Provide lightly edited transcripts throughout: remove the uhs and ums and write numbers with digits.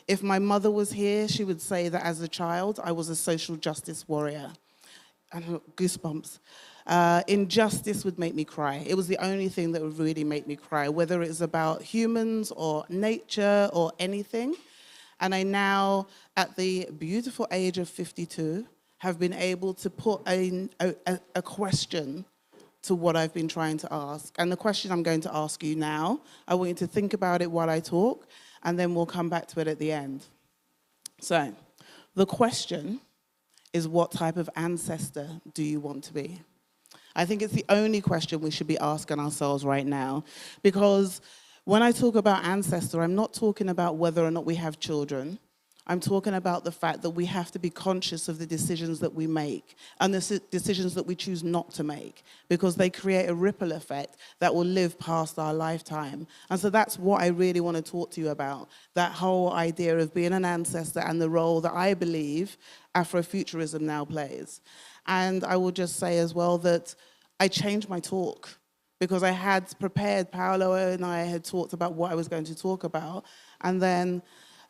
If my mother was here, she would say that as a child, I was a social justice warrior. And goosebumps. Injustice would make me cry. It was the only thing that would really make me cry, whether it's about humans or nature or anything. And I now, at the beautiful age of 52, have been able to put a question to what I've been trying to ask. And the question I'm going to ask you now, I want you to think about it while I talk, and then we'll come back to it at the end. So, the question is, what type of ancestor do you want to be? I think it's the only question we should be asking ourselves right now. Because when I talk about ancestor, I'm not talking about whether or not we have children. I'm talking about the fact that we have to be conscious of the decisions that we make and the decisions that we choose not to make, because they create a ripple effect that will live past our lifetime. And so that's what I really want to talk to you about, that whole idea of being an ancestor and the role that I believe Afrofuturism now plays. And I will just say as well that I changed my talk because I had prepared, Paolo and I had talked about what I was going to talk about, and then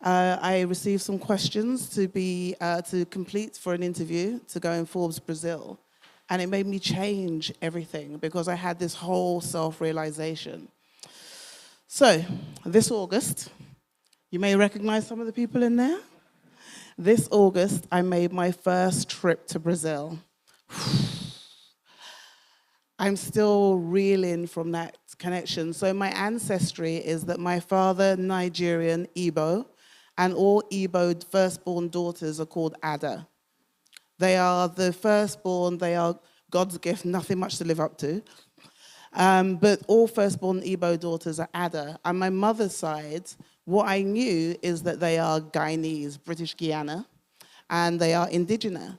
I received some questions to complete for an interview to go in Forbes Brazil. And it made me change everything because I had this whole self-realization. So, this August, you may recognize some of the people in there. This August, I made my first trip to Brazil. I'm still reeling from that connection. So my ancestry is that my father, Nigerian, Igbo, and all Igbo firstborn daughters are called Adah. They are the firstborn, they are God's gift, nothing much to live up to. But all firstborn Igbo daughters are Adah. On my mother's side, what I knew is that they are Guyanese, British Guiana, and they are indigenous.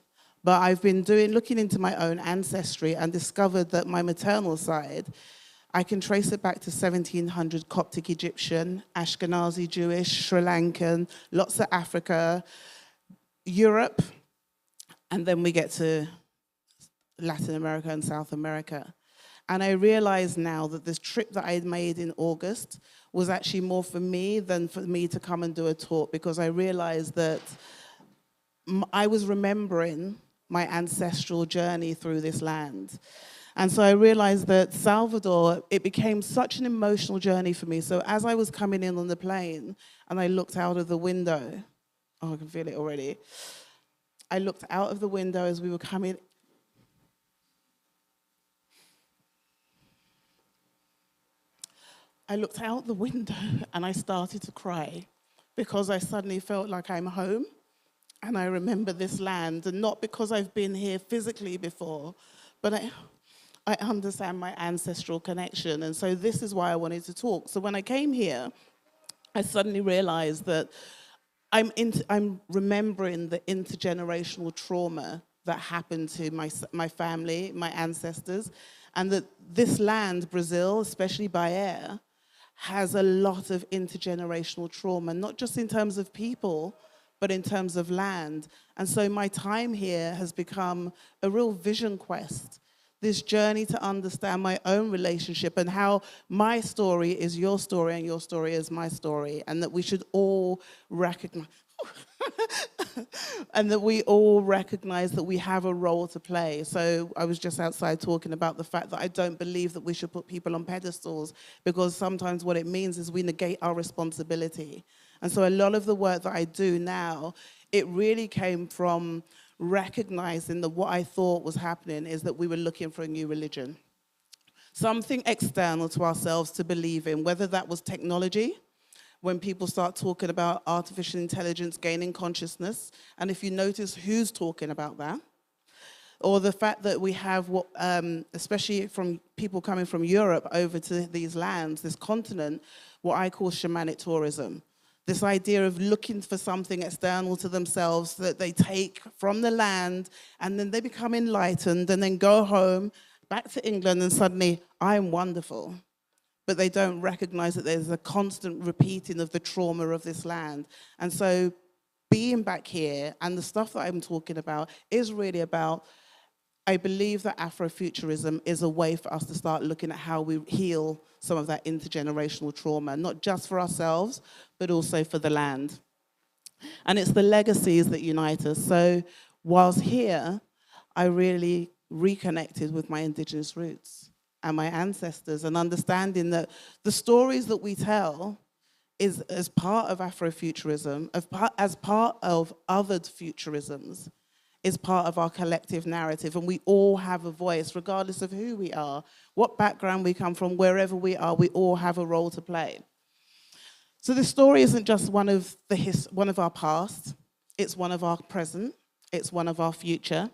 But I've been looking into my own ancestry and discovered that my maternal side, I can trace it back to 1700 Coptic Egyptian, Ashkenazi Jewish, Sri Lankan, lots of Africa, Europe, and then we get to Latin America and South America. And I realize now that this trip that I made in August was actually more for me than for me to come and do a talk, because I realized that I was remembering my ancestral journey through this land. And so I realized that Salvador, it became such an emotional journey for me. So as I was coming in on the plane and I looked out of the window, oh, I can feel it already. I looked out of the window as we were coming. I looked out the window and I started to cry because I suddenly felt like I'm home. And I remember this land, and not because I've been here physically before, but I understand my ancestral connection. And so this is why I wanted to talk. So when I came here, I suddenly realized that I'm remembering the intergenerational trauma that happened to my family, my ancestors, and that this land, Brazil, especially Bahia, has a lot of intergenerational trauma, not just in terms of people, but in terms of land. And so my time here has become a real vision quest, this journey to understand my own relationship and how my story is your story and your story is my story, and that we should all recognize, and that we all recognize that we have a role to play. So I was just outside talking about the fact that I don't believe that we should put people on pedestals, because sometimes what it means is we negate our responsibility. And so a lot of the work that I do now, it really came from recognizing that what I thought was happening is that we were looking for a new religion. Something external to ourselves to believe in, whether that was technology, when people start talking about artificial intelligence gaining consciousness, and if you notice who's talking about that, or the fact that we have, what, especially from people coming from Europe over to these lands, this continent, what I call shamanic tourism. This idea of looking for something external to themselves that they take from the land, and then they become enlightened, and then go home, back to England, and suddenly, I'm wonderful. But they don't recognize that there's a constant repeating of the trauma of this land. And so being back here, and the stuff that I'm talking about, is really about, I believe that Afrofuturism is a way for us to start looking at how we heal some of that intergenerational trauma, not just for ourselves, but also for the land. And it's the legacies that unite us. So whilst here, I really reconnected with my indigenous roots and my ancestors, and understanding that the stories that we tell is as part of Afrofuturism, as part of other futurisms, is part of our collective narrative. And we all have a voice, regardless of who we are, what background we come from, wherever we are, we all have a role to play. So this story isn't just one of our past, it's one of our present, it's one of our future.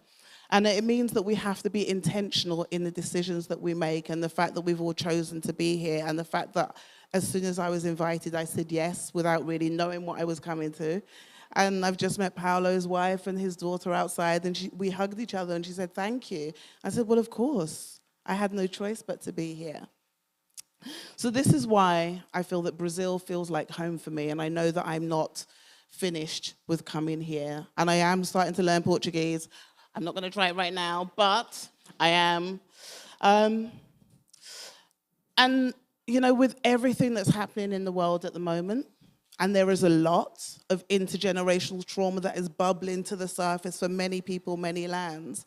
And it means that we have to be intentional in the decisions that we make, and the fact that we've all chosen to be here, and the fact that as soon as I was invited, I said yes without really knowing what I was coming to. And I've just met Paolo's wife and his daughter outside, and we hugged each other, and she said, thank you. I said, well, of course. I had no choice but to be here. So this is why I feel that Brazil feels like home for me, and I know that I'm not finished with coming here. And I am starting to learn Portuguese. I'm not going to try it right now, but I am. And, you know, with everything that's happening in the world at the moment, and there is a lot of intergenerational trauma that is bubbling to the surface for many people, many lands,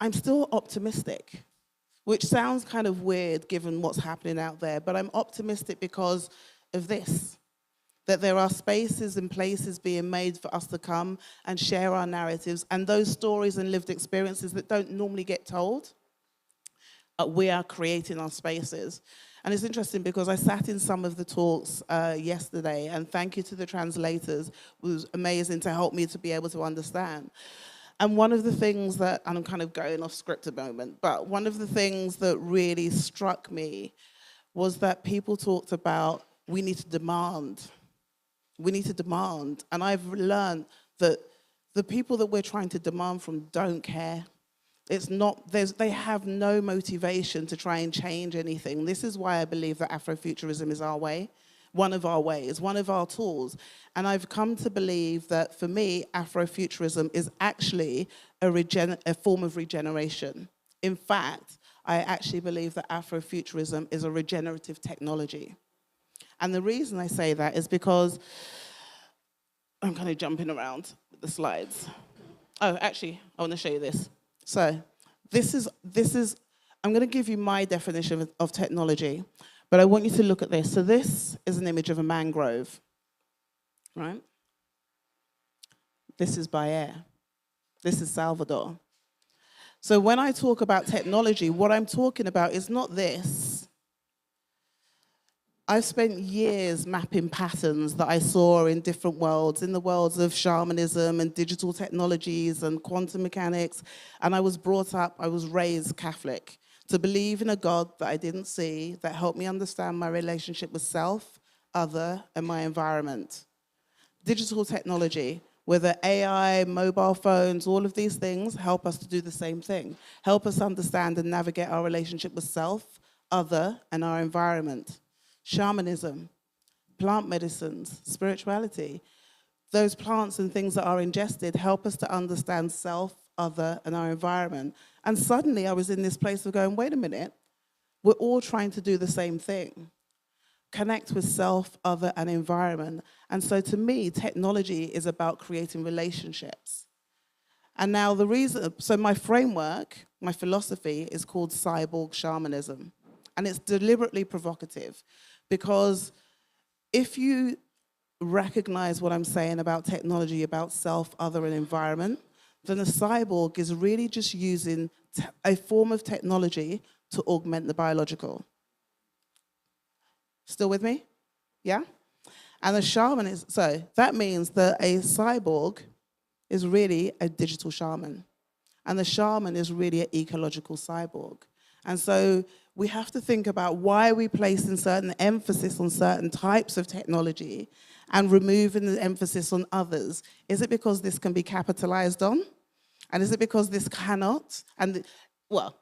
I'm still optimistic, which sounds kind of weird given what's happening out there, but I'm optimistic because of this. That there are spaces and places being made for us to come and share our narratives, and those stories and lived experiences that don't normally get told, we are creating our spaces. And it's interesting because I sat in some of the talks yesterday, and thank you to the translators. It was amazing to help me to be able to understand. And one of the things that, and I'm kind of going off script a moment, but one of the things that really struck me was that people talked about we need to demand. We need to demand. And I've learned that the people that we're trying to demand from don't care. It's not, they have no motivation to try and change anything. This is why I believe that Afrofuturism is our way, one of our ways, one of our tools. And I've come to believe that for me, Afrofuturism is actually a form of regeneration. In fact, I actually believe that Afrofuturism is a regenerative technology. And the reason I say that is because I'm kind of jumping around with the slides. Oh, actually, I want to show you this. So this is I'm going to give you my definition of technology, but I want you to look at this. So this is an image of a mangrove, right? This is Bahia. This is Salvador. So when I talk about technology, what I'm talking about is not this. I've spent years mapping patterns that I saw in different worlds, in the worlds of shamanism and digital technologies and quantum mechanics. And I was raised Catholic, to believe in a God that I didn't see, that helped me understand my relationship with self, other, and my environment. Digital technology, whether AI, mobile phones, all of these things help us to do the same thing. Help us understand and navigate our relationship with self, other, and our environment. Shamanism, plant medicines, spirituality. Those plants and things that are ingested help us to understand self, other, and our environment. And suddenly I was in this place of going, wait a minute, we're all trying to do the same thing. Connect with self, other, and environment. And so to me, technology is about creating relationships. And now so my framework, my philosophy is called cyborg shamanism. And it's deliberately provocative because if you recognize what I'm saying about technology, about self, other, and environment, then a cyborg is really just using a form of technology to augment the biological. Still with me? Yeah? And a shaman is, so that means that a cyborg is really a digital shaman. And the shaman is really an ecological cyborg. And so we have to think about why we place in certain emphasis on certain types of technology and removing the emphasis on others. Is it because this can be capitalized on? And is it because this cannot? And well,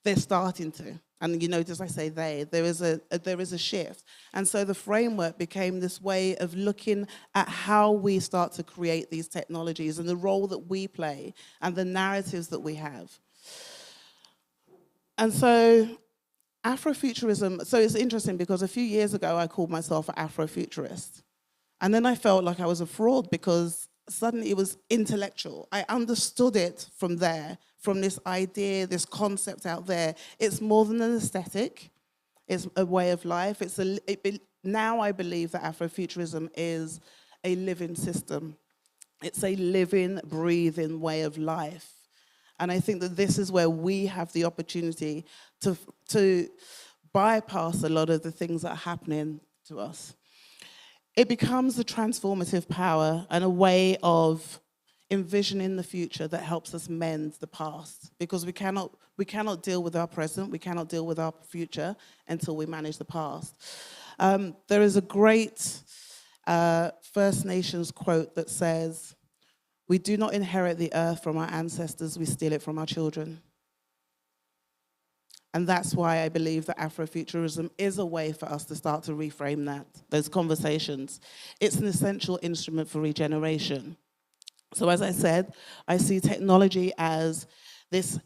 they're starting to. And you notice I say there is a shift. And so the framework became this way of looking at how we start to create these technologies and the role that we play and the narratives that we have. And so Afrofuturism, so it's interesting because a few years ago I called myself an Afrofuturist. And then I felt like I was a fraud because suddenly it was intellectual. I understood it from there, from this idea, this concept out there. It's more than an aesthetic. It's a way of life. Now I believe that Afrofuturism is a living system. It's a living, breathing way of life. And I think that this is where we have the opportunity to bypass a lot of the things that are happening to us. It becomes a transformative power and a way of envisioning the future that helps us mend the past, because we cannot deal with our present, we cannot deal with our future until we manage the past. There is a great First Nations quote that says, "We do not inherit the earth from our ancestors, we steal it from our children." And that's why I believe that Afrofuturism is a way for us to start to reframe those conversations. It's an essential instrument for regeneration. So as I said, I see technology as this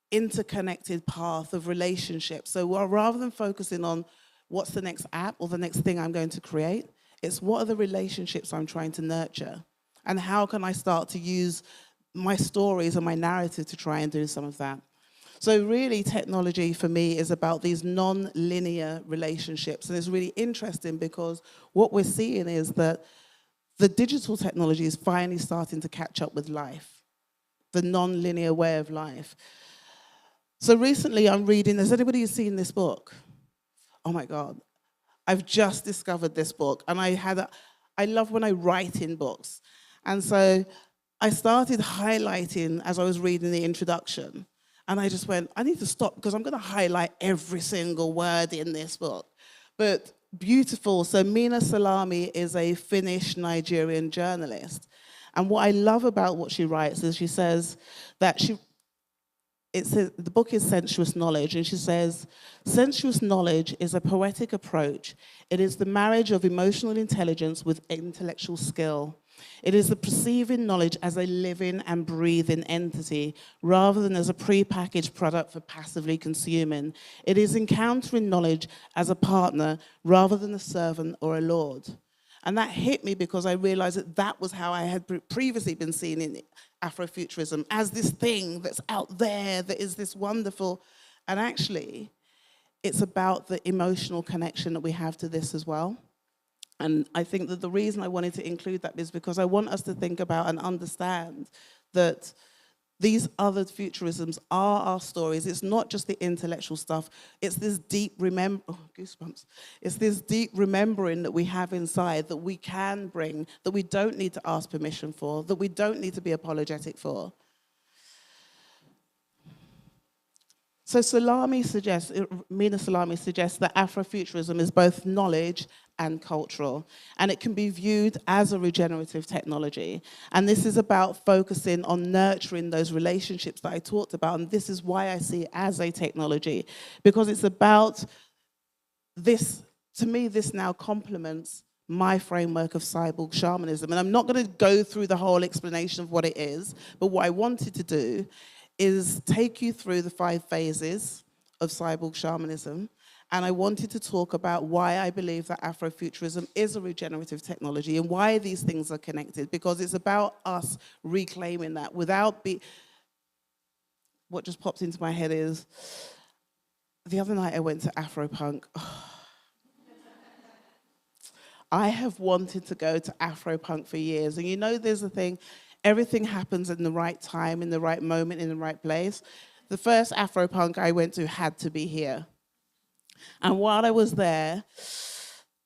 interconnected path of relationships. So rather than focusing on what's the next app or the next thing I'm going to create, it's what are the relationships I'm trying to nurture? And how can I start to use my stories and my narrative to try and do some of that? So really, technology for me is about these non-linear relationships. And it's really interesting because what we're seeing is that the digital technology is finally starting to catch up with life, the non-linear way of life. So recently I'm reading, has anybody seen this book? Oh my God, I've just discovered this book. And I love when I write in books. And so I started highlighting as I was reading the introduction. And I just went, I need to stop because I'm going to highlight every single word in this book. But beautiful. So Mina Salami is a Finnish-Nigerian journalist. And what I love about what she writes is she says that the book is Sensuous Knowledge, and she says, sensuous knowledge is a poetic approach. It is the marriage of emotional intelligence with intellectual skill. It is the perceiving knowledge as a living and breathing entity, rather than as a pre-packaged product for passively consuming. It is encountering knowledge as a partner, rather than a servant or a lord. And that hit me because I realized that that was how I had previously been seen in Afrofuturism, as this thing that's out there, that is this wonderful, and actually, it's about the emotional connection that we have to this as well. And I think that the reason I wanted to include that is because I want us to think about and understand that these other futurisms are our stories. It's not just the intellectual stuff. It's this deep goosebumps. It's this deep remembering that we have inside that we can bring, that we don't need to ask permission for, that we don't need to be apologetic for. So Mina Salami suggests that Afrofuturism is both knowledge and cultural, and it can be viewed as a regenerative technology. And this is about focusing on nurturing those relationships that I talked about, and this is why I see it as a technology, because it's about this. To me, this now complements my framework of cyborg shamanism. And I'm not going to go through the whole explanation of what it is, but what I wanted to do is take you through the 5 phases of cyborg shamanism. And I wanted to talk about why I believe that Afrofuturism is a regenerative technology and why these things are connected, because it's about us reclaiming that without what just popped into my head is, the other night I went to Afropunk. I have wanted to go to Afropunk for years. And you know, there's a thing, everything happens in the right time, in the right moment, in the right place. The first Afropunk I went to had to be here. And while I was there,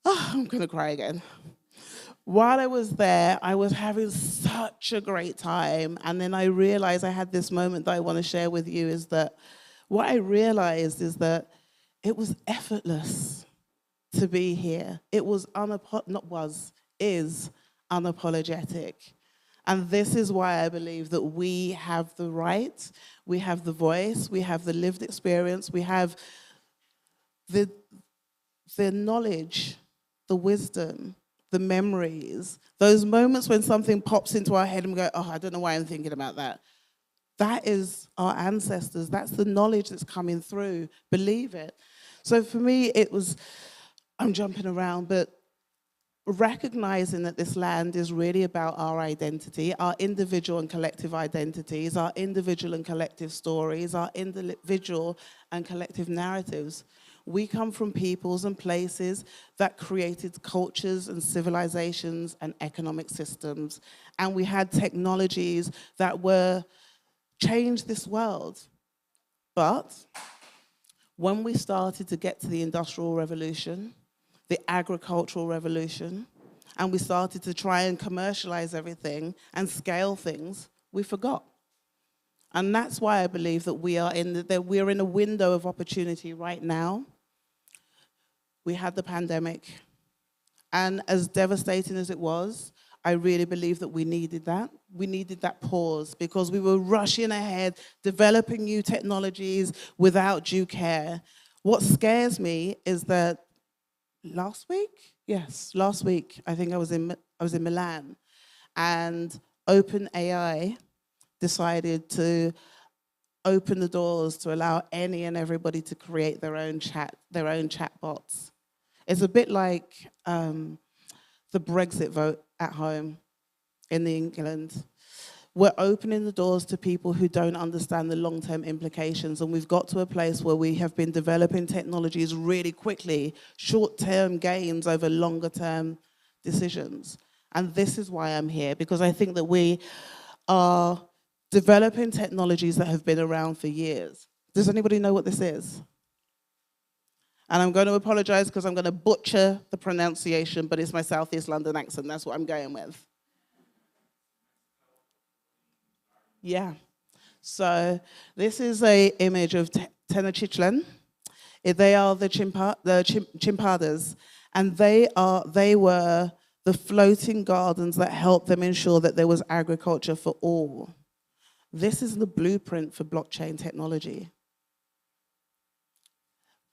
I'm going to cry again. While I was there, I was having such a great time. And then I realized I had this moment that I want to share with you, is that what I realized is that it was effortless to be here. It was is unapologetic. And this is why I believe that we have the right, we have the voice, we have the lived experience, we have the knowledge, the wisdom, the memories, those moments when something pops into our head and we go, oh, I don't know why I'm thinking about that. That is our ancestors. That's the knowledge that's coming through. Believe it. So for me, it was, I'm jumping around, but recognizing that this land is really about our identity, our individual and collective identities, our individual and collective stories, our individual and collective narratives. We come from peoples and places that created cultures and civilizations and economic systems, and we had technologies that were changed this world. But when we started to get to the Industrial Revolution, the agricultural revolution, and we started to try and commercialize everything and scale things, we forgot. And that's why I believe that we're in a window of opportunity right now. We had the pandemic, and as devastating as it was, I really believe that we needed that. We needed that pause because we were rushing ahead, developing new technologies without due care. What scares me is that last week, I think I was in Milan, and OpenAI decided to open the doors to allow any and everybody to create their own chatbots. It's a bit like the Brexit vote at home in England. We're opening the doors to people who don't understand the long-term implications, and we've got to a place where we have been developing technologies really quickly, short-term gains over longer-term decisions. And this is why I'm here, because I think that we are developing technologies that have been around for years. Does anybody know what this is? And I'm going to apologize because I'm going to butcher the pronunciation, but it's my Southeast London accent. That's what I'm going with. Yeah. So this is an image of Tenochtitlan. They are the chimpadas, and they were the floating gardens that helped them ensure that there was agriculture for all. This is the blueprint for blockchain technology.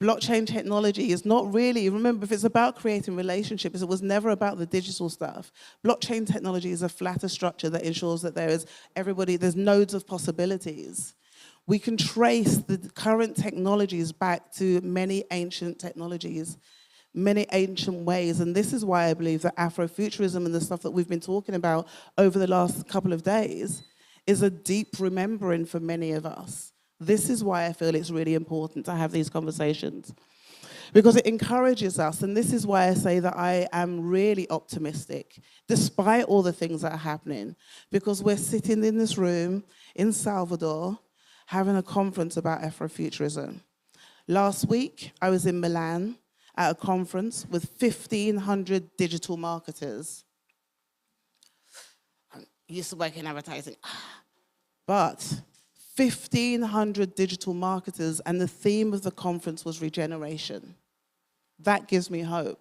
Blockchain technology is not really, remember, if it's about creating relationships, it was never about the digital stuff. Blockchain technology is a flatter structure that ensures that there's nodes of possibilities. We can trace the current technologies back to many ancient technologies, many ancient ways, and this is why I believe that Afrofuturism and the stuff that we've been talking about over the last couple of days is a deep remembering for many of us. This is why I feel it's really important to have these conversations, because it encourages us, and this is why I say that I am really optimistic, despite all the things that are happening, because we're sitting in this room in Salvador having a conference about Afrofuturism. Last week, I was in Milan at a conference with 1,500 digital marketers. I'm used to work in advertising, but 1,500 digital marketers, and the theme of the conference was regeneration. That gives me hope.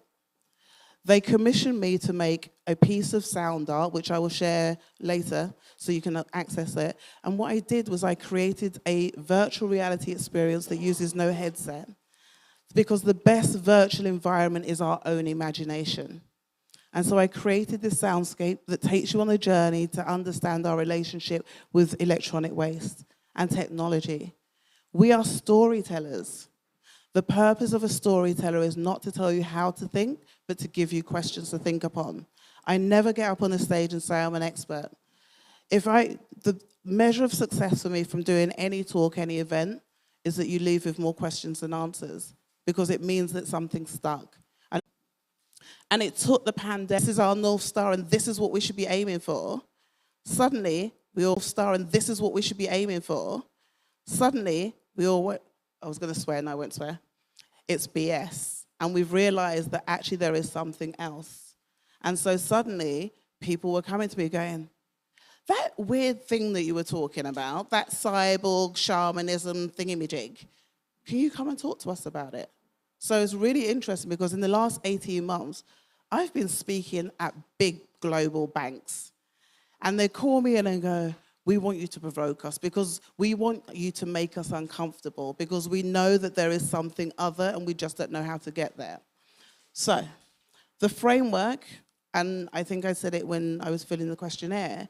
They commissioned me to make a piece of sound art, which I will share later so you can access it. And what I did was I created a virtual reality experience that uses no headset, because the best virtual environment is our own imagination. And so I created this soundscape that takes you on a journey to understand our relationship with electronic waste and technology. We are storytellers. The purpose of a storyteller is not to tell you how to think, but to give you questions to think upon. I never get up on a stage and say I'm an expert. The measure of success for me from doing any talk, any event, is that you leave with more questions than answers, because it means that something stuck. And it took the pandemic, this is our North Star and this is what we should be aiming for. Suddenly, we all star and this is what we should be aiming for. Suddenly, we all went, I was going to swear and I won't swear. It's BS. And we've realized that actually there is something else. And so suddenly, people were coming to me going, that weird thing that you were talking about, that cyborg shamanism thingamajig, can you come and talk to us about it? So it's really interesting because in the last 18 months, I've been speaking at big global banks. And they call me in and go, we want you to provoke us because we want you to make us uncomfortable because we know that there is something other and we just don't know how to get there. So the framework, and I think I said it when I was filling the questionnaire,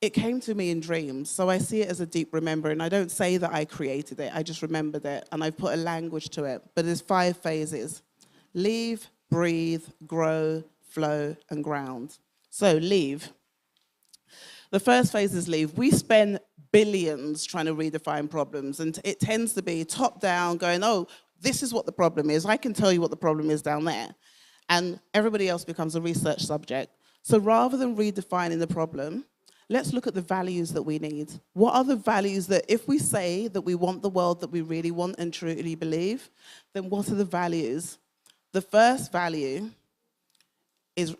it came to me in dreams. So I see it as a deep remembering. I don't say that I created it, I just remembered it and I've put a language to it. But there's 5 phases: leave, breathe, grow, flow, and ground. So leave. The first phase is leave. We spend billions trying to redefine problems, and it tends to be top down, going, oh, this is what the problem is. I can tell you what the problem is down there. And everybody else becomes a research subject. So rather than redefining the problem, let's look at the values that we need. What are the values that, if we say that we want the world that we really want and truly believe, then what are the values? The first value is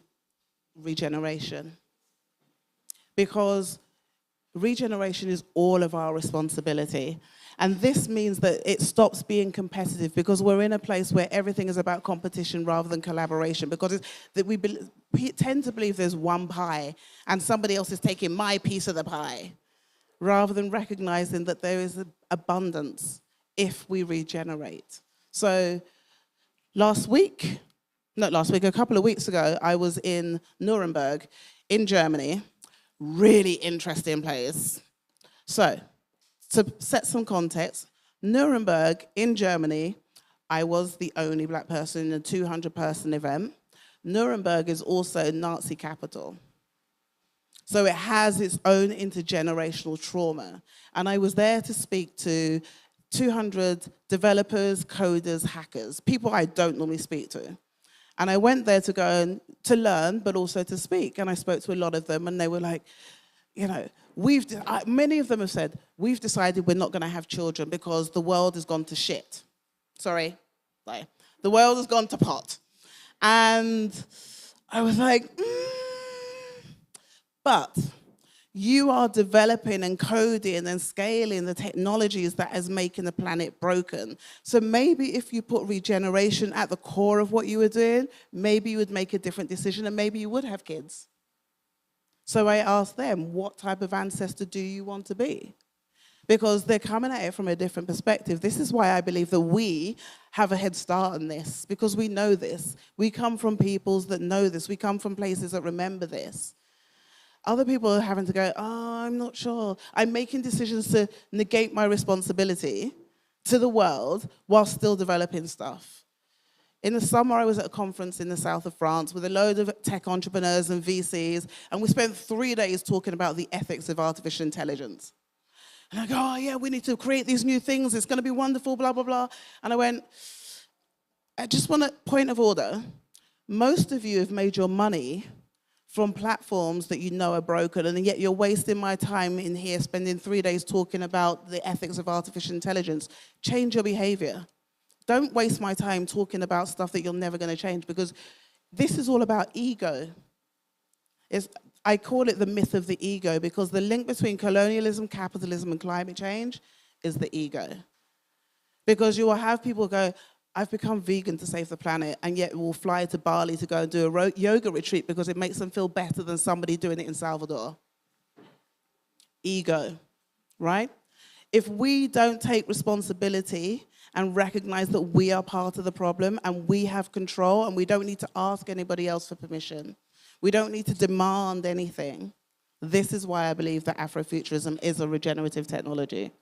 regeneration. Because regeneration is all of our responsibility. And this means that it stops being competitive, because we're in a place where everything is about competition rather than collaboration, because we tend to believe there's one pie and somebody else is taking my piece of the pie, rather than recognizing that there is abundance if we regenerate. So a couple of weeks ago, I was in Nuremberg in Germany. Really interesting place. So, to set some context, Nuremberg in Germany, I was the only black person in a 200-person event. Nuremberg is also Nazi capital. So it has its own intergenerational trauma. And I was there to speak to 200 developers, coders, hackers, people I don't normally speak to. And I went there to go and to learn, but also to speak. And I spoke to a lot of them, and they were like, you know, many of them have said, we've decided we're not going to have children because the world has gone to shit. Sorry. The world has gone to pot. And I was like, But you are developing and coding and scaling the technologies that is making the planet broken. So maybe if you put regeneration at the core of what you were doing, maybe you would make a different decision, and maybe you would have kids. So I asked them, what type of ancestor do you want to be? Because they're coming at it from a different perspective. This is why I believe that we have a head start on this, because we know this. We come from peoples that know this. We come from places that remember this. Other people are having to go, oh, I'm not sure. I'm making decisions to negate my responsibility to the world while still developing stuff. In the summer, I was at a conference in the south of France with a load of tech entrepreneurs and VCs, and we spent 3 days talking about the ethics of artificial intelligence. And I go, oh, yeah, we need to create these new things. It's going to be wonderful, blah, blah, blah. And I went, I just want a point of order. Most of you have made your money from platforms that you know are broken, and yet you're wasting my time in here spending 3 days talking about the ethics of artificial intelligence. Change your behavior. Don't waste my time talking about stuff that you're never going to change, because this is all about ego. I call it the myth of the ego, because the link between colonialism, capitalism, and climate change is the ego. Because you will have people go, I've become vegan to save the planet, and yet will fly to Bali to go and do a yoga retreat because it makes them feel better than somebody doing it in Salvador. Ego, right? If we don't take responsibility and recognize that we are part of the problem and we have control, and we don't need to ask anybody else for permission, we don't need to demand anything, this is why I believe that Afrofuturism is a regenerative technology.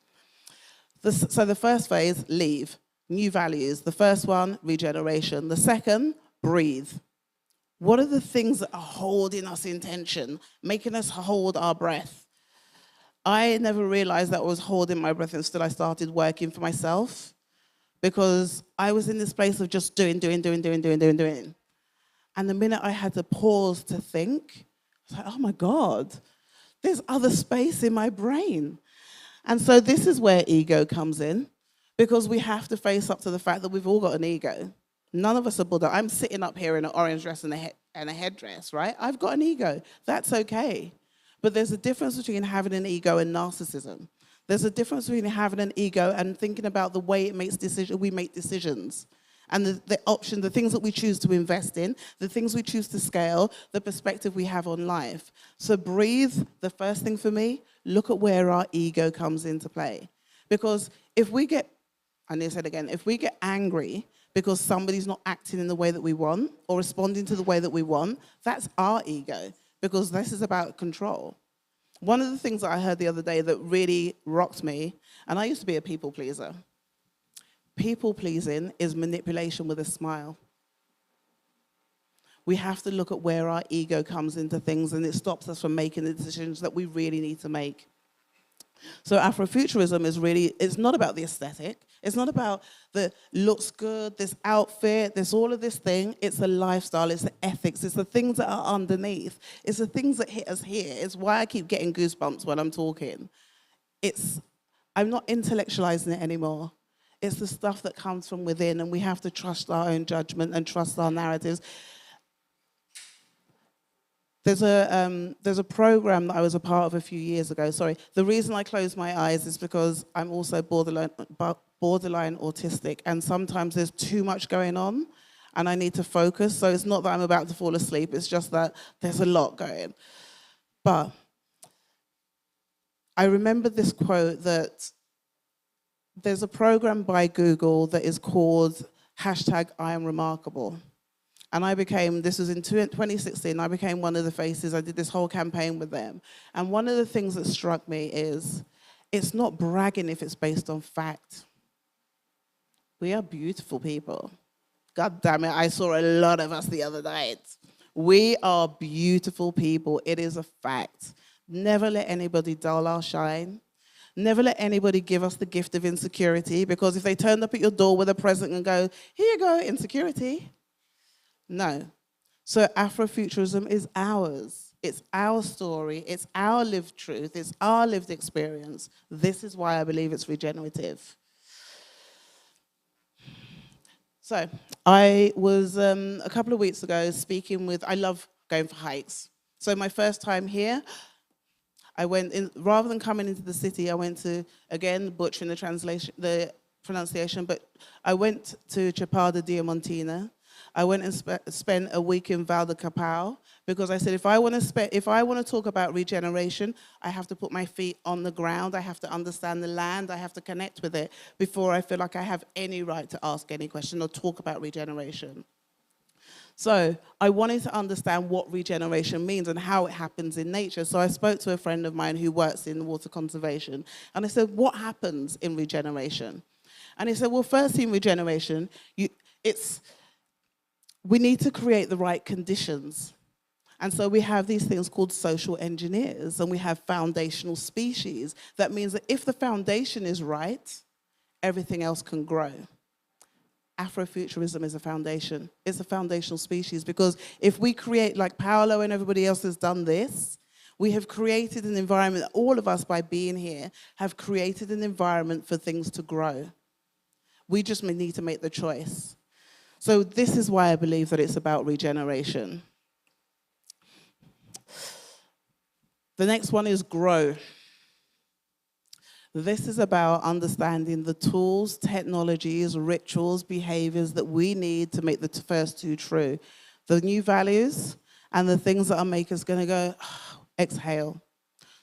So the first phase, leave. New values. The first one, regeneration. The second, breathe. What are the things that are holding us in tension, making us hold our breath? I never realized that I was holding my breath until I started working for myself, because I was in this place of just doing. And the minute I had to pause to think, I was like, oh my God, there's other space in my brain. And so this is where ego comes in. Because we have to face up to the fact that we've all got an ego. None of us are Buddha. I'm sitting up here in an orange dress and a headdress, right? I've got an ego. That's okay. But there's a difference between having an ego and narcissism. There's a difference between having an ego and thinking about the way we make decisions. And the things that we choose to invest in, the things we choose to scale, the perspective we have on life. So breathe, the first thing for me, look at where our ego comes into play. Because if we get angry because somebody's not acting in the way that we want or responding to the way that we want, that's our ego, because this is about control. One of the things that I heard the other day that really rocked me, and I used to be a people pleaser. People pleasing is manipulation with a smile. We have to look at where our ego comes into things, and it stops us from making the decisions that we really need to make. So Afrofuturism is really, it's not about the aesthetic. It's not about the looks good, this outfit, this all of this thing. It's the lifestyle, it's the ethics, it's the things that are underneath. It's the things that hit us here. It's why I keep getting goosebumps when I'm talking. I'm not intellectualizing it anymore. It's the stuff that comes from within, and we have to trust our own judgment and trust our narratives. There's a program that I was a part of a few years ago. Sorry, the reason I close my eyes is because I'm also borderline autistic, and sometimes there's too much going on, and I need to focus. So it's not that I'm about to fall asleep, it's just that there's a lot going. But I remember this quote that there's a program by Google that is called #IamRemarkable. And I became, this was in 2016, I became one of the faces. I did this whole campaign with them. And one of the things that struck me is, it's not bragging if it's based on fact. We are beautiful people. God damn it, I saw a lot of us the other night. We are beautiful people. It is a fact. Never let anybody dull our shine. Never let anybody give us the gift of insecurity, because if they turned up at your door with a present and go, here you go, insecurity. No. So Afrofuturism is ours. It's our story. It's our lived truth. It's our lived experience. This is why I believe it's regenerative. So I was, a couple of weeks ago, speaking with, I love going for hikes. So my first time here, I went in, rather than coming into the city, I went to, again, butchering the pronunciation, but I went to Chapada Diamantina. I went and spent a week in Val de Capao, because I said, if I want to talk about regeneration, I have to put my feet on the ground. I have to understand the land. I have to connect with it before I feel like I have any right to ask any question or talk about regeneration. So I wanted to understand what regeneration means and how it happens in nature. So I spoke to a friend of mine who works in water conservation, and I said, what happens in regeneration? And he said, well, first in regeneration, we need to create the right conditions. And so we have these things called social engineers, and we have foundational species. That means that if the foundation is right, everything else can grow. Afrofuturism is a foundation. It's a foundational species, because if we create, like Paolo and everybody else has done this, we have created an environment, all of us by being here, have created an environment for things to grow. We just need to make the choice. So this is why I believe that it's about regeneration. The next one is grow. This is about understanding the tools, technologies, rituals, behaviors that we need to make the first two true. The new values and the things that are make us going to go, oh, exhale.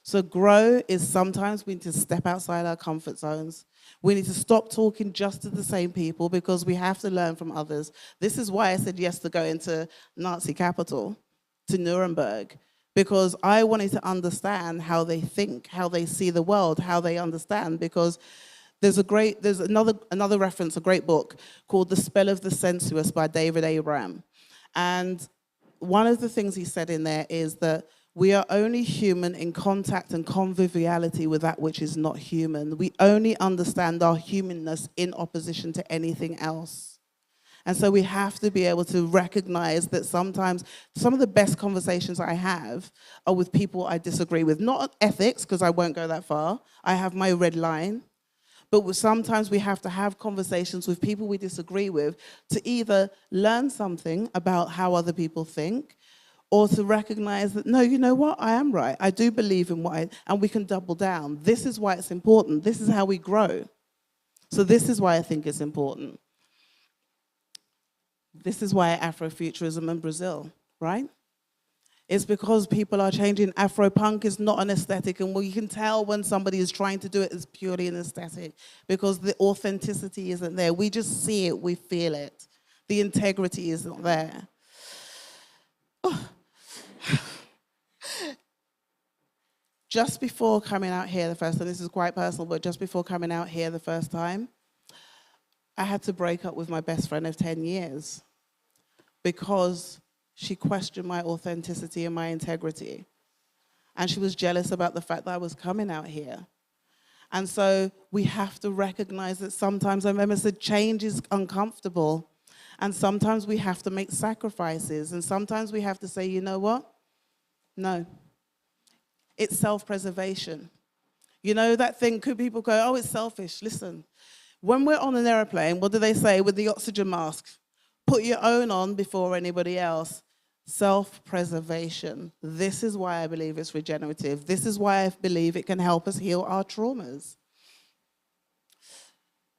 So grow is sometimes we need to step outside our comfort zones. We need to stop talking just to the same people, because we have to learn from others. This is why I said yes to go into Nazi capital, to Nuremberg, because I wanted to understand how they think, how they see the world, how they understand, because there's another reference, a great book called The Spell of the Sensuous by David Abraham. And one of the things he said in there is that we are only human in contact and conviviality with that which is not human. We only understand our humanness in opposition to anything else. And so we have to be able to recognize that sometimes some of the best conversations I have are with people I disagree with. Not ethics, because I won't go that far. I have my red line. But sometimes we have to have conversations with people we disagree with to either learn something about how other people think, or to recognize that, no, you know what, I am right. I do believe in and we can double down. This is why it's important. This is how we grow. So this is why I think it's important. This is why Afrofuturism in Brazil, right? It's because people are changing. Afropunk is not an aesthetic, and you can tell when somebody is trying to do it as purely an aesthetic, because the authenticity isn't there. We just see it, we feel it. The integrity isn't there. Oh. Just before coming out here the first time, this is quite personal, but just before coming out here the first time, I had to break up with my best friend of 10 years, because she questioned my authenticity and my integrity. And she was jealous about the fact that I was coming out here. And so we have to recognize that sometimes, I remember said, change is uncomfortable. And sometimes we have to make sacrifices. And sometimes we have to say, you know what? No. It's self-preservation. You know that thing, could people go, oh, it's selfish. Listen, when we're on an airplane, what do they say with the oxygen mask? Put your own on before anybody else. Self-preservation. This is why I believe it's regenerative. This is why I believe it can help us heal our traumas.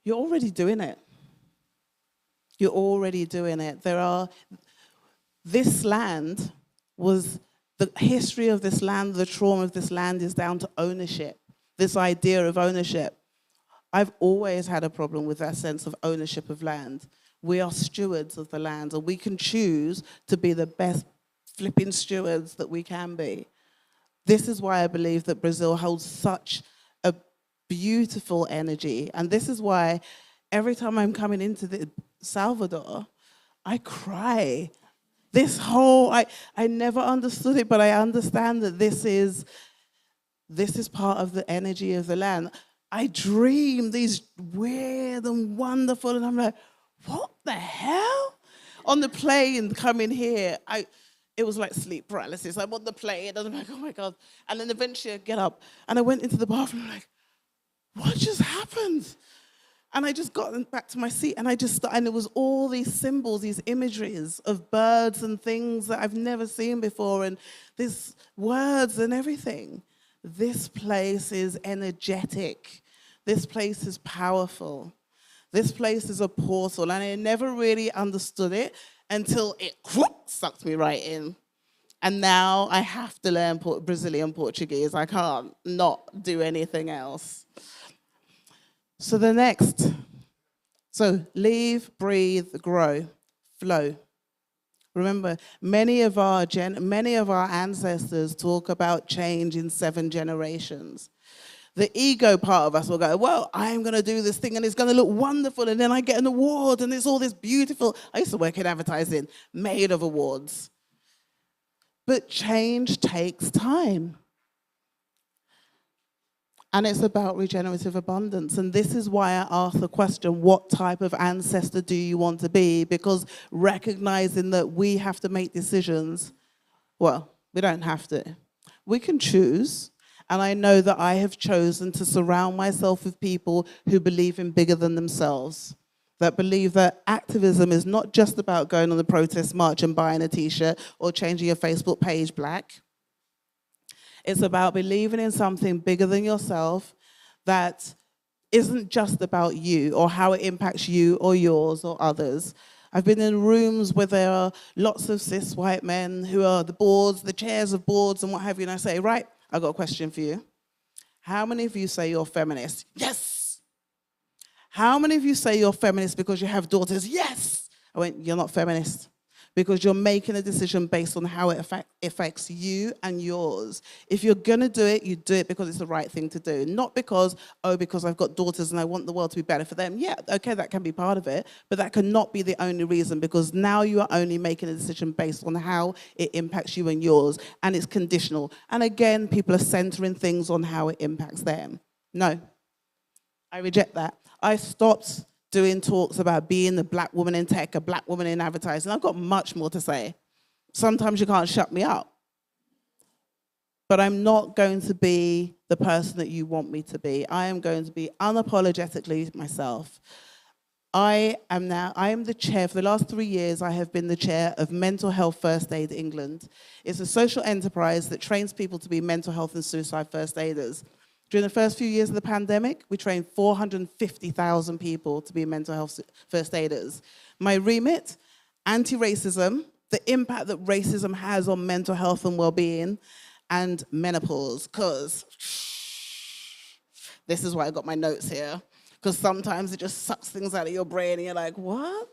You're already doing it. You're already doing it. This land was, the history of this land, the trauma of this land is down to ownership. This idea of ownership. I've always had a problem with that sense of ownership of land. We are stewards of the land, and we can choose to be the best flipping stewards that we can be. This is why I believe that Brazil holds such a beautiful energy. And this is why every time I'm coming into Salvador, I cry. This whole, I never understood it, but I understand that this is part of the energy of the land. I dream these weird and wonderful, and I'm like, what the hell? On the plane coming here, it was like sleep paralysis. I'm on the plane, and I'm like, oh my God. And then eventually I get up, and I went into the bathroom, like, what just happened? And I just got back to my seat, and and it was all these symbols, these imageries of birds and things that I've never seen before, and these words and everything. This place is energetic. This place is powerful. This place is a portal, and I never really understood it until it sucked me right in. And now I have to learn Brazilian Portuguese. I can't not do anything else. So the next, leave, breathe, grow, flow. Remember, many of our ancestors talk about change in 7 generations. The ego part of us will go, well, I'm going to do this thing, and it's going to look wonderful, and then I get an award, and it's all this beautiful. I used to work in advertising, made of awards. But change takes time. And it's about regenerative abundance. And this is why I asked the question, what type of ancestor do you want to be? Because recognizing that we have to make decisions, well, we don't have to. We can choose. And I know that I have chosen to surround myself with people who believe in bigger than themselves, that believe that activism is not just about going on the protest march and buying a T-shirt or changing your Facebook page black. It's about believing in something bigger than yourself that isn't just about you or how it impacts you or yours or others. I've been in rooms where there are lots of cis white men who are the boards, the chairs of boards and what have you, and I say, right, I've got a question for you. How many of you say you're feminist? Yes. How many of you say you're feminist because you have daughters? Yes. I went, you're not feminist. Because you're making a decision based on how it affects you and yours. If you're going to do it, you do it because it's the right thing to do. Not because, because I've got daughters and I want the world to be better for them. Yeah, okay, that can be part of it, but that cannot be the only reason, because now you are only making a decision based on how it impacts you and yours, and it's conditional. And again, people are centering things on how it impacts them. No, I reject that. I stopped doing talks about being a black woman in tech, a black woman in advertising. I've got much more to say. Sometimes you can't shut me up. But I'm not going to be the person that you want me to be. I am going to be unapologetically myself. I am the chair, for the last 3 years, I have been the chair of Mental Health First Aid England. It's a social enterprise that trains people to be mental health and suicide first aiders. During the first few years of the pandemic, we trained 450,000 people to be mental health first aiders. My remit, anti-racism, the impact that racism has on mental health and well-being, and menopause, because this is why I got my notes here, because sometimes it just sucks things out of your brain and you're like, what?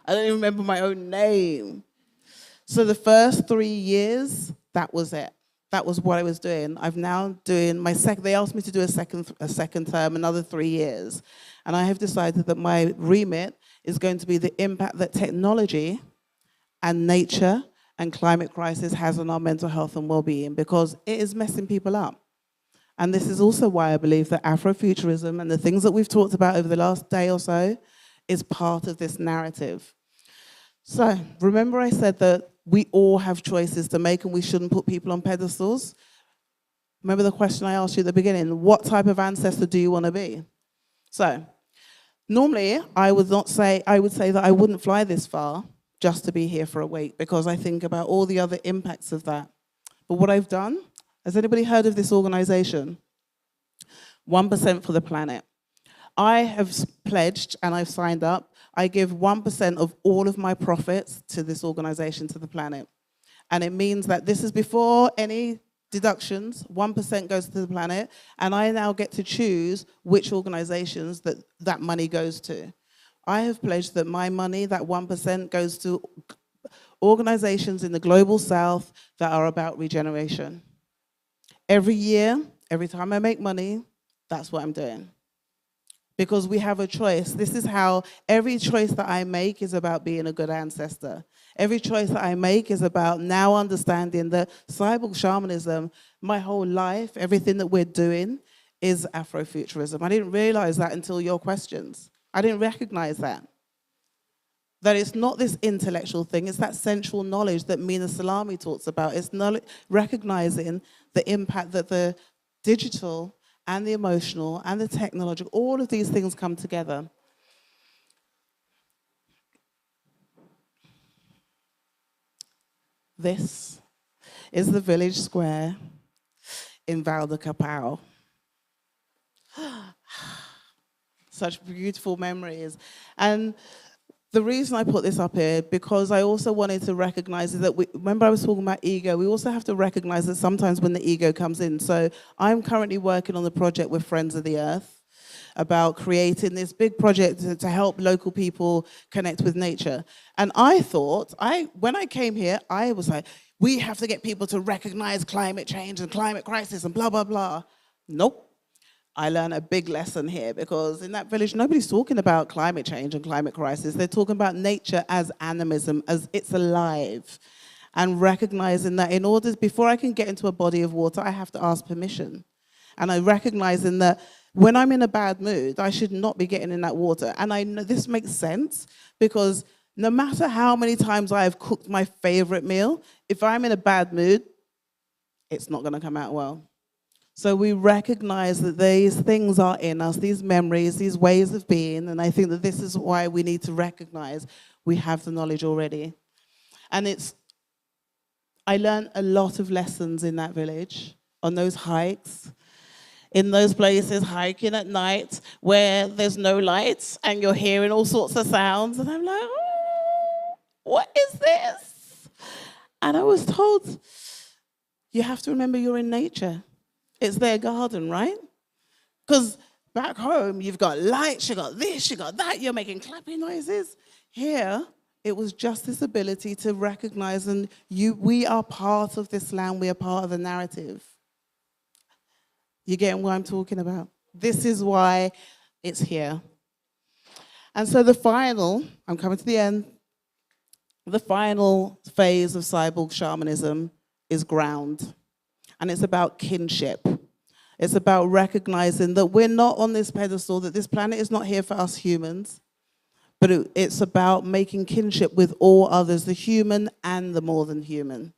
I don't even remember my own name. So the first 3 years, that was it. That was what I was doing. I'm now doing my second, they asked me to do a second term, another 3 years. And I have decided that my remit is going to be the impact that technology and nature and climate crisis has on our mental health and well-being, because it is messing people up. And this is also why I believe that Afrofuturism and the things that we've talked about over the last day or so is part of this narrative. So remember I said that we all have choices to make and we shouldn't put people on pedestals? Remember the question I asked you at the beginning, what type of ancestor do you want to be? So normally I would say that I wouldn't fly this far just to be here for a week, because I think about all the other impacts of that. But what I've done, has anybody heard of this organization? 1% for the planet. I have pledged and I've signed up. I give 1% of all of my profits to this organization, to the planet. And it means that this is before any deductions, 1% goes to the planet, and I now get to choose which organizations that money goes to. I have pledged that my money, that 1%, goes to organizations in the global south that are about regeneration. Every year, every time I make money, that's what I'm doing. Because we have a choice. This is how every choice that I make is about being a good ancestor. Every choice that I make is about now understanding that cyborg shamanism, my whole life, everything that we're doing is Afrofuturism. I didn't realize that until your questions. I didn't recognize that. That it's not this intellectual thing, it's that sensual knowledge that Mina Salami talks about. It's recognizing the impact that the digital and the emotional and the technological, all of these things come together. This is the village square in Val de Capao. Such beautiful memories. And the reason I put this up here, because I also wanted to recognize that remember I was talking about ego, we also have to recognize that sometimes when the ego comes in. So I'm currently working on the project with Friends of the Earth about creating this big project to help local people connect with nature. And I thought, when I came here, I was like, we have to get people to recognize climate change and climate crisis and blah, blah, blah. Nope. I learned a big lesson here, because in that village, nobody's talking about climate change and climate crisis. They're talking about nature as animism, as it's alive. And recognizing that before I can get into a body of water, I have to ask permission. And I recognizing that when I'm in a bad mood, I should not be getting in that water. And I know this makes sense, because no matter how many times I've cooked my favorite meal, if I'm in a bad mood, it's not going to come out well. So we recognize that these things are in us, these memories, these ways of being, and I think that this is why we need to recognize we have the knowledge already. And I learned a lot of lessons in that village, on those hikes, in those places, hiking at night, where there's no lights, and you're hearing all sorts of sounds, and I'm like, oh, what is this? And I was told, you have to remember you're in nature. It's their garden, right? Because back home, you've got lights, you got this, you got that, you're making clapping noises. Here, it was just this ability to recognize, and we are part of this land, we are part of the narrative. You getting what I'm talking about? This is why it's here. And so I'm coming to the end, the final phase of cyborg shamanism is ground. And it's about kinship. It's about recognizing that we're not on this pedestal, that this planet is not here for us humans, but it's about making kinship with all others, the human and the more than human.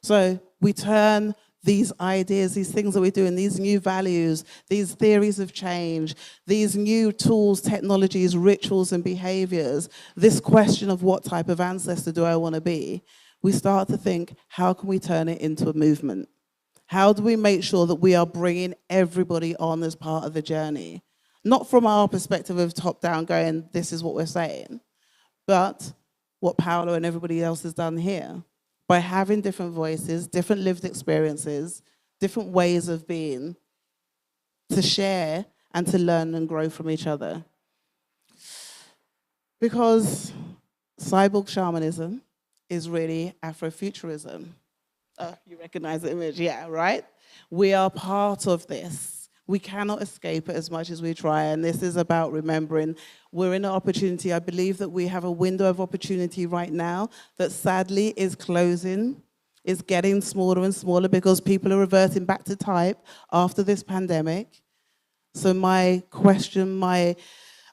So we turn these ideas, these things that we're doing, these new values, these theories of change, these new tools, technologies, rituals, and behaviors, this question of what type of ancestor do I want to be, we start to think, how can we turn it into a movement? How do we make sure that we are bringing everybody on as part of the journey? Not from our perspective of top down going, this is what we're saying, but what Paolo and everybody else has done here. By having different voices, different lived experiences, different ways of being, to share and to learn and grow from each other. Because cyborg shamanism is really Afrofuturism. Oh, you recognize the image, yeah, right? We are part of this. We cannot escape it as much as we try, and this is about remembering we're in an opportunity. I believe that we have a window of opportunity right now that sadly is closing. It's getting smaller and smaller because people are reverting back to type after this pandemic. So my question, I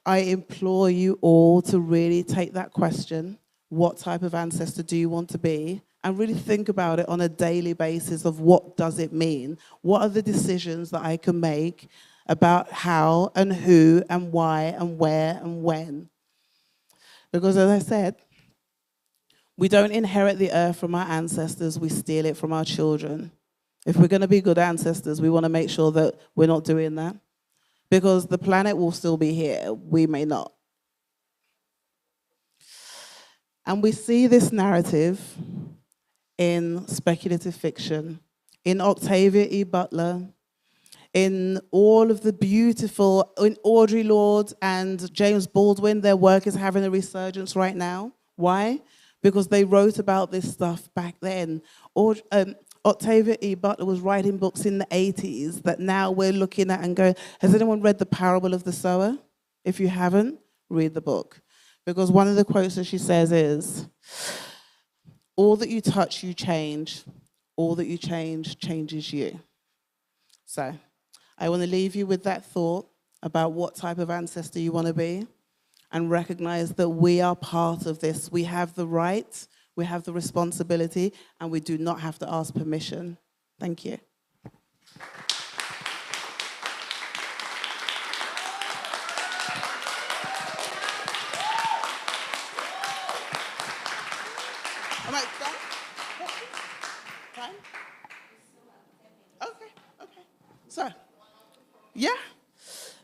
implore you all to really take that question, what type of ancestor do you want to be? And really think about it on a daily basis of what does it mean? What are the decisions that I can make about how and who and why and where and when? Because as I said, we don't inherit the earth from our ancestors, we steal it from our children. If we're going to be good ancestors, we want to make sure that we're not doing that. Because the planet will still be here, we may not. And we see this narrative in speculative fiction, in Octavia E. Butler, in all of the beautiful, in Audre Lorde and James Baldwin, their work is having a resurgence right now. Why? Because they wrote about this stuff back then. Octavia E. Butler was writing books in the 80s that now we're looking at and going, has anyone read The Parable of the Sower? If you haven't, read the book. Because one of the quotes that she says is, all that you touch, you change. All that you change, changes you. So I want to leave you with that thought about what type of ancestor you want to be and recognize that we are part of this. We have the right, we have the responsibility, and we do not have to ask permission. Thank you. Am I done? Time? Okay. So, yeah.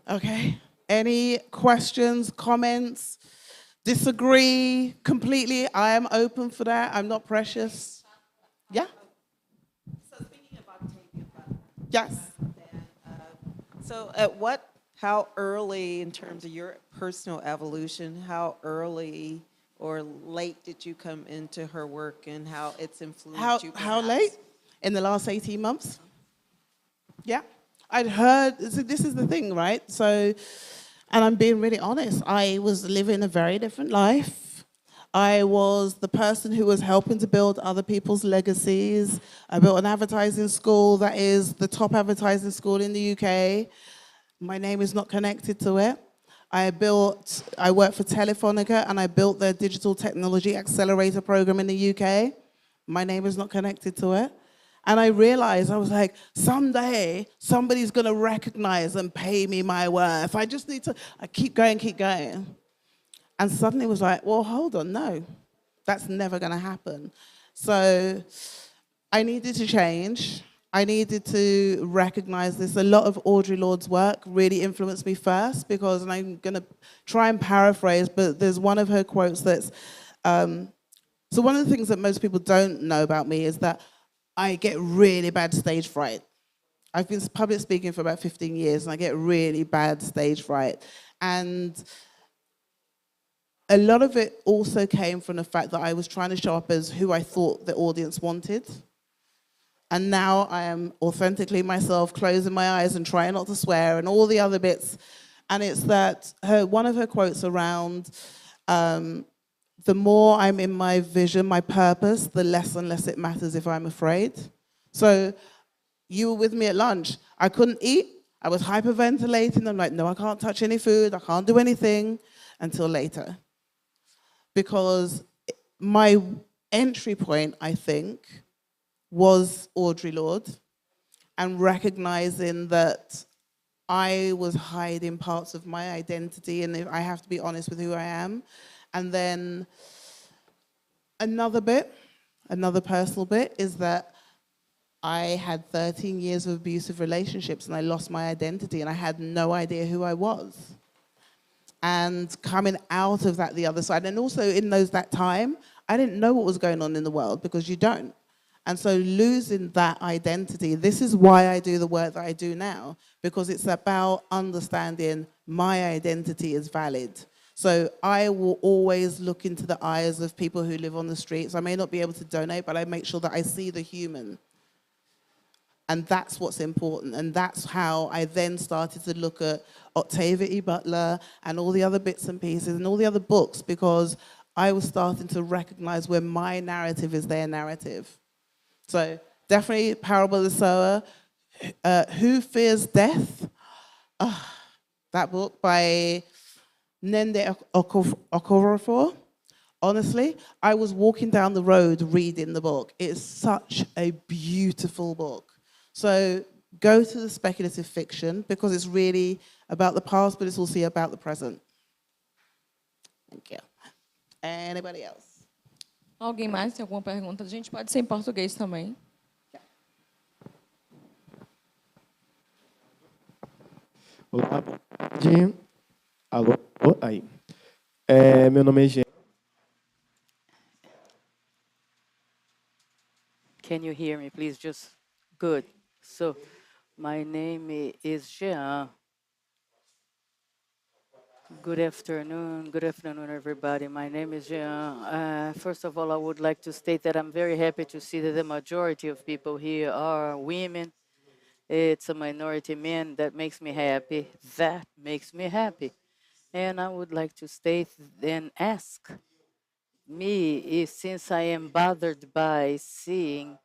Okay. Any questions, comments? Disagree completely? I am open for that. I'm not precious. Yeah? So speaking of Octavia Butler. Yes. So how early in terms of your personal evolution, how early or late did you come into her work and how it's influenced you? How late? In the last 18 months? Yeah. I'd heard, so this is the thing, right? So, and I'm being really honest, I was living a very different life. I was the person who was helping to build other people's legacies. I built an advertising school that is the top advertising school in the UK. My name is not connected to it. I worked for Telefonica and I built their digital technology accelerator program in the UK. My name is not connected to it. And I realized, I was like, someday somebody's gonna recognize and pay me my worth. I just need to, I keep going. And suddenly it was like, well, hold on, no, that's never gonna happen. So I needed to change. I needed to recognize this. A lot of Audre Lorde's work really influenced me first because, and I'm gonna try and paraphrase, but there's one of her quotes that's, so one of the things that most people don't know about me is that I get really bad stage fright. I've been public speaking for about 15 years and I get really bad stage fright. And a lot of it also came from the fact that I was trying to show up as who I thought the audience wanted. And now I am authentically myself, closing my eyes and trying not to swear and all the other bits. And it's that one of her quotes around, the more I'm in my vision, my purpose, the less and less it matters if I'm afraid. So you were with me at lunch. I couldn't eat. I was hyperventilating. I'm like, no, I can't touch any food. I can't do anything until later. Because my entry point, I think, was Audre Lorde and recognizing that I was hiding parts of my identity and I have to be honest with who I am. And then another personal bit is that I had 13 years of abusive relationships and I lost my identity and I had no idea who I was. And coming out of that the other side, and also in that time, I didn't know what was going on in the world because you don't. And so losing that identity, this is why I do the work that I do now, because it's about understanding my identity is valid. So I will always look into the eyes of people who live on the streets. I may not be able to donate, but I make sure that I see the human. And that's what's important. And that's how I then started to look at Octavia E. Butler and all the other bits and pieces and all the other books, because I was starting to recognize where my narrative is their narrative. So definitely Parable of the Sower. Who Fears Death? That book by Nende Okorafor. Honestly, I was walking down the road reading the book. It's such a beautiful book. So go to the speculative fiction because it's really about the past, but it's also about the present. Thank you. Anybody else? Alguém mais tem alguma pergunta? A gente pode ser em português também. Olá, boa tarde. Alô? Aí. Meu nome é Jean. Can you hear me, please? Just good. So, my name is Jean. Good afternoon, everybody. My name is Jean. First of all, I would like to state that I'm very happy to see that the majority of people here are women. It's a minority men. That makes me happy. That makes me happy. And I would like to state and ask me, if, since I am bothered by seeing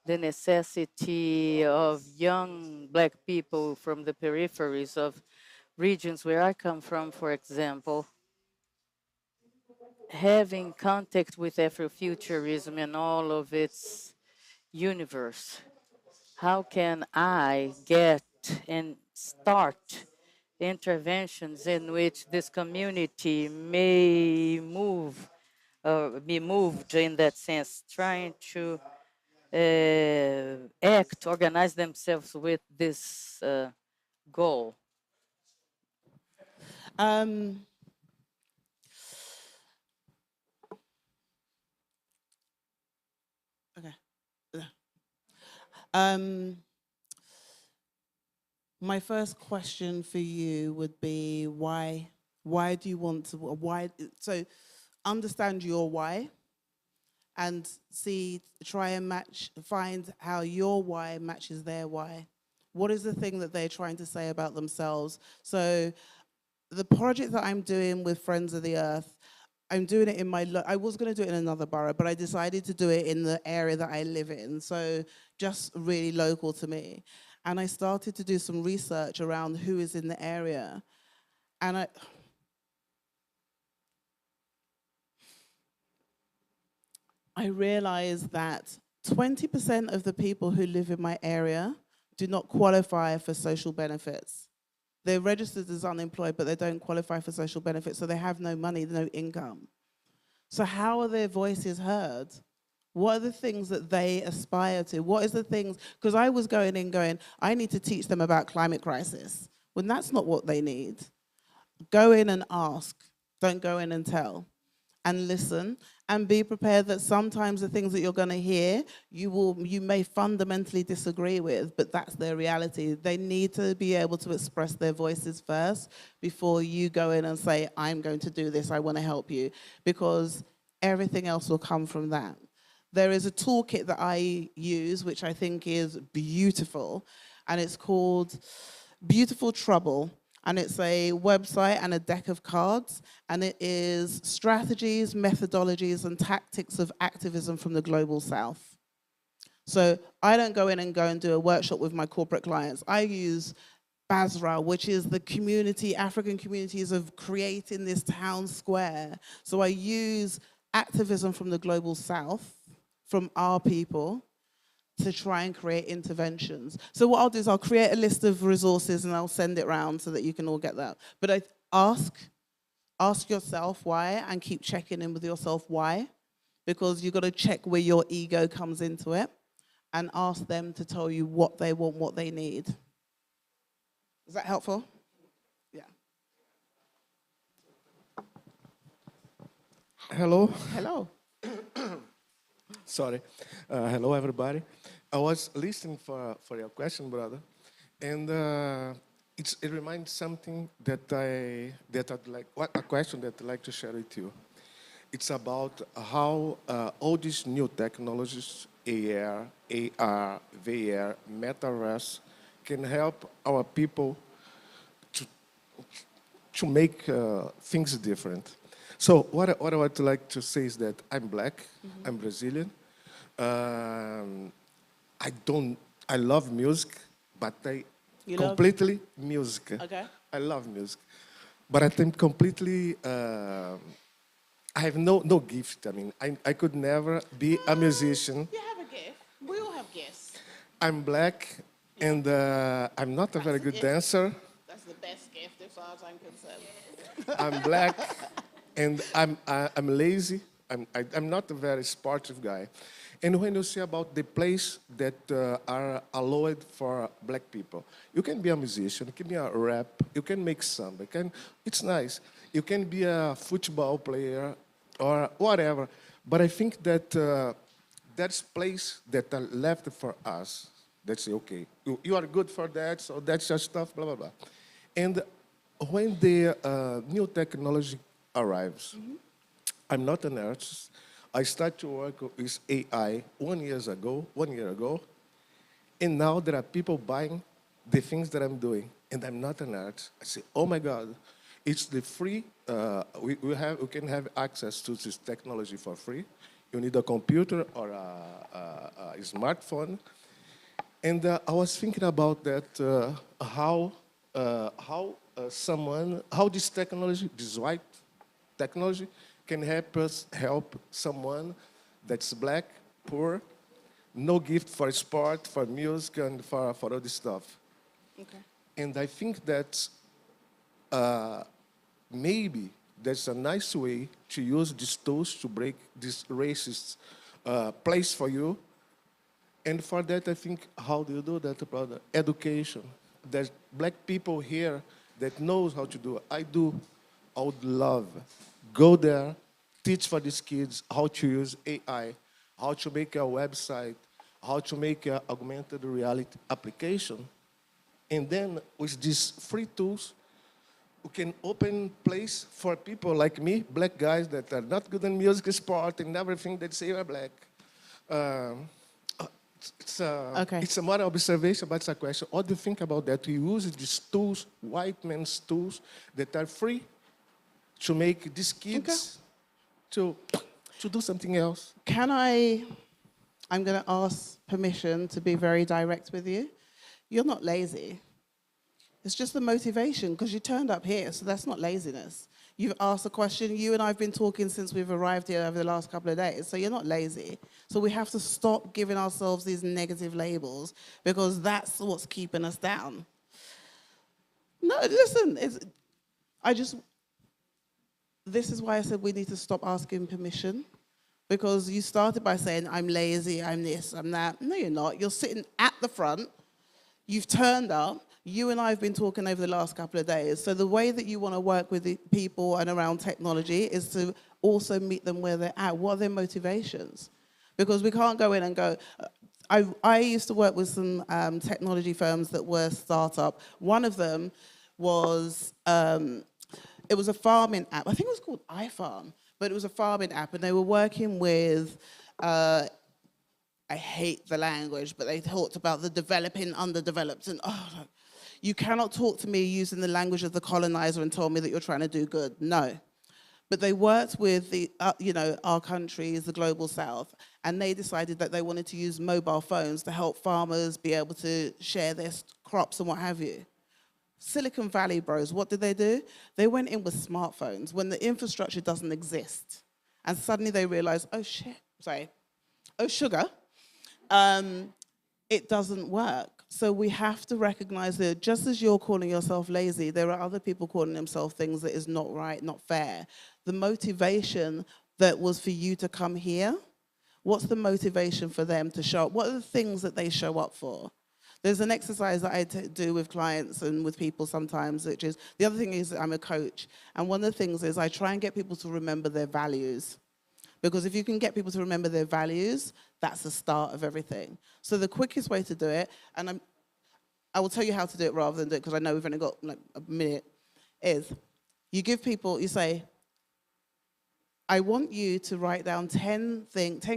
the necessity of young Black people from the peripheries of regions where I come from, for example, having contact with Afrofuturism and all of its universe. How can I get and start interventions in which this community may be moved in that sense, trying to organize themselves with this goal? Okay. My first question for you would be why? Why do you want to? Why? So, understand your why, and try and find how your why matches their why. What is the thing that they're trying to say about themselves? So, the project that I'm doing with Friends of the Earth, I'm doing it in I was going to do it in another borough, but I decided to do it in the area that I live in, so just really local to me. And I started to do some research around who is in the area. And I realized that 20% of the people who live in my area do not qualify for social benefits. They're registered as unemployed, but they don't qualify for social benefits, so they have no money, no income. So how are their voices heard? What are the things that they aspire to? What is the things, because I was going, I need to teach them about climate crisis, when that's not what they need. Go in and ask, don't go in and tell. And listen, and be prepared that sometimes the things that you're going to hear, you may fundamentally disagree with, but that's their reality. They need to be able to express their voices first before you go in and say, I'm going to do this, I want to help you, because everything else will come from that. There is a toolkit that I use, which I think is beautiful, and it's called Beautiful Trouble. And it's a website and a deck of cards, and it is strategies, methodologies, and tactics of activism from the global south. So I don't go in and do a workshop with my corporate clients. I use Basra, which is the community, African communities of creating this town square. So I use activism from the global south, from our people, to try and create interventions. So what I'll do is I'll create a list of resources and I'll send it around so that you can all get that. But I ask yourself why, and keep checking in with yourself why, because you've got to check where your ego comes into it, and ask them to tell you what they want, what they need. Is that helpful? Yeah. Hello. Hello. Sorry. Hello, everybody. I was listening for your question, brother, and it reminds something that I'd like, a question that I'd like to share with you. It's about how all these new technologies AR, VR, metaverse can help our people to, to make things different. So what I would like to say is that I'm black, I'm Brazilian. Um, I love music, but You love? completely music. Okay. I love music. But I think completely, I have no gift. I mean, I could never be a musician. You have a gift. We all have gifts. I'm black, and I'm not a very good dancer. That's the best gift as far as I'm concerned. I'm black, and I'm lazy. I'm not a very sportive guy. And when you say about the place that are allowed for black people, you can be a musician, you can be a rap, you can make samba, it's nice. You can be a football player or whatever. But I think that there's place that are left for us that say, okay, you are good for that, so that's your stuff, blah, blah, blah. And when the new technology arrives, I'm not an artist. I started to work with AI 1 year ago, and now there are people buying the things that I'm doing, and I'm not an artist. I say, oh my God, it's the free, we can have access to this technology for free. You need a computer or a smartphone. And I was thinking about that, how this technology, this white technology, can help someone that's black, poor, no gift for sport, for music, and for all this stuff. Okay. And I think that maybe there's a nice way to use these tools to break this racist place for you. And for that, I think, how do you do that, brother? Education. There's black people here that knows how to do it. I would love go there, teach for these kids how to use AI, how to make a website, how to make an augmented reality application. And then with these free tools, we can open place for people like me, black guys that are not good in music, sport, and everything that say are black. Okay. It's a more observation, but it's a question. What do you think about that? We use these tools, white men's tools, that are free to make these kids to do something else. I'm going to ask permission to be very direct with you. You're not lazy. It's just the motivation, because you turned up here, so that's not laziness. You've asked a question. You and I have been talking since we've arrived here over the last couple of days, so you're not lazy. So we have to stop giving ourselves these negative labels, because that's what's keeping us down. No, listen, this is why I said we need to stop asking permission, because you started by saying, I'm lazy, I'm this, I'm that. No, you're not. You're sitting at the front. You've turned up. You and I have been talking over the last couple of days. So the way that you want to work with the people and around technology is to also meet them where they're at. What are their motivations? Because we can't go in and go, I used to work with some technology firms that were startup. One of them was, it was a farming app. I think it was called iFarm, but it was a farming app, and they were working with, I hate the language, but they talked about the developing underdeveloped, and you cannot talk to me using the language of the colonizer and tell me that you're trying to do good. No. But they worked with the, our countries, the global south, and they decided that they wanted to use mobile phones to help farmers be able to share their crops and what have you. Silicon Valley bros, what did they do? They went in with smartphones when the infrastructure doesn't exist. And suddenly they realized, sugar, it doesn't work. So we have to recognize that just as you're calling yourself lazy, there are other people calling themselves things that is not right, not fair. The motivation that was for you to come here, what's the motivation for them to show up? What are the things that they show up for? There's an exercise that I do with clients and with people sometimes, which is, the other thing is I'm a coach. And one of the things is I try and get people to remember their values. Because if you can get people to remember their values, that's the start of everything. So the quickest way to do it, and I will tell you how to do it rather than do it, because I know we've only got like a minute, is you give people, you say, I want you to write down 10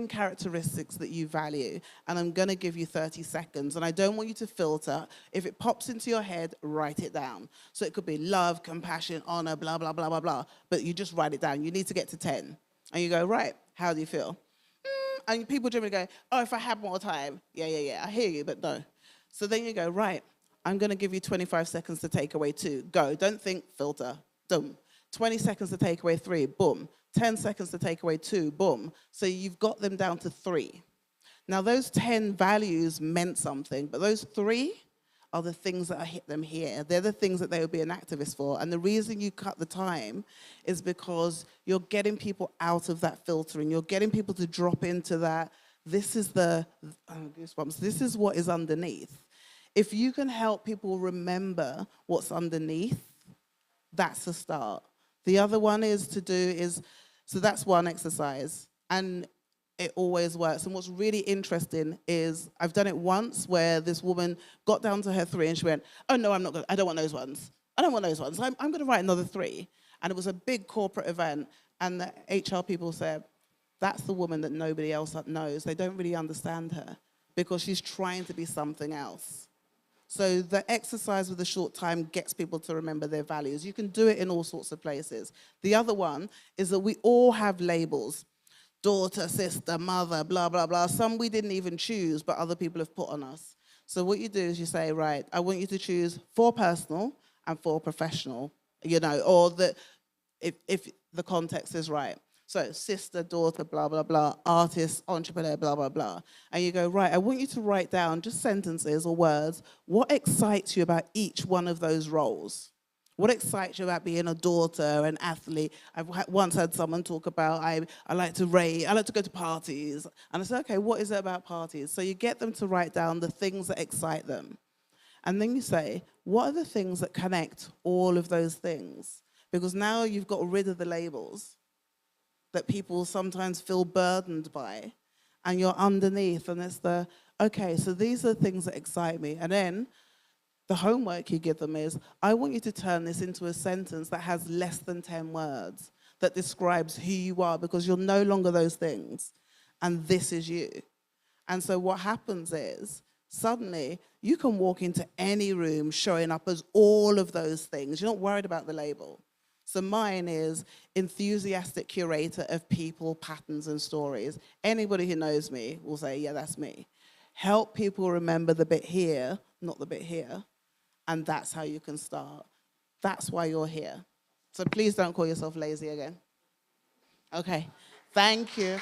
characteristics that you value, and I'm going to give you 30 seconds. And I don't want you to filter. If it pops into your head, write it down. So it could be love, compassion, honor, blah, blah, blah, blah, blah. But you just write it down. You need to get to 10. And you go, right, how do you feel? And people generally go, oh, if I had more time. Yeah, I hear you, but no. So then you go, right, I'm going to give you 25 seconds to take away 2. Go. Don't think, filter. Boom. 20 seconds to take away 3. Boom. 10 seconds to take away 2. Boom. So you've got them down to 3. Now, those 10 values meant something, but those 3 are the things that hit them here. They're the things that they would be an activist for. And the reason you cut the time is because you're getting people out of that filtering. You're getting people to drop into that. This is goosebumps. This is what is underneath. If you can help people remember what's underneath, that's a start. The other one so that's one exercise. And it always works. And what's really interesting is I've done it once where this woman got down to her 3 and she went, oh no, I don't want those ones. I don't want those ones. I'm going to write another 3. And it was a big corporate event. And the HR people said, that's the woman that nobody else knows. They don't really understand her because she's trying to be something else. So the exercise with a short time gets people to remember their values. You can do it in all sorts of places. The other one is that we all have labels. Daughter, sister, mother, blah, blah, blah. Some we didn't even choose, but other people have put on us. So what you do is you say, right, I want you to choose 4 personal and 4 professional, or if the context is right. So sister, daughter, blah, blah, blah, artist, entrepreneur, blah, blah, blah. And you go, right, I want you to write down just sentences or words. What excites you about each one of those roles? What excites you about being a daughter, an athlete? I've once heard someone talk about, I like to rave, I like to go to parties. And I said, okay, what is it about parties? So you get them to write down the things that excite them. And then you say, what are the things that connect all of those things? Because now you've got rid of the labels that people sometimes feel burdened by. And you're underneath, and it's okay, so these are the things that excite me. And then the homework you give them is, I want you to turn this into a sentence that has less than 10 words, that describes who you are, because you're no longer those things, and this is you. And so what happens is, suddenly, you can walk into any room showing up as all of those things. You're not worried about the label. So mine is enthusiastic curator of people, patterns, and stories. Anybody who knows me will say, yeah, that's me. Help people remember the bit here, not the bit here. And that's how you can start. That's why you're here. So please don't call yourself lazy again. Okay, thank you.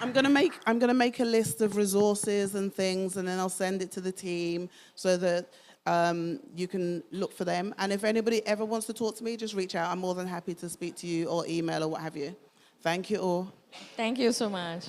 I'm gonna make a list of resources and things, and then I'll send it to the team so that you can look for them. And if anybody ever wants to talk to me, just reach out. I'm more than happy to speak to you or email or what have you. Thank you all. Thank you so much.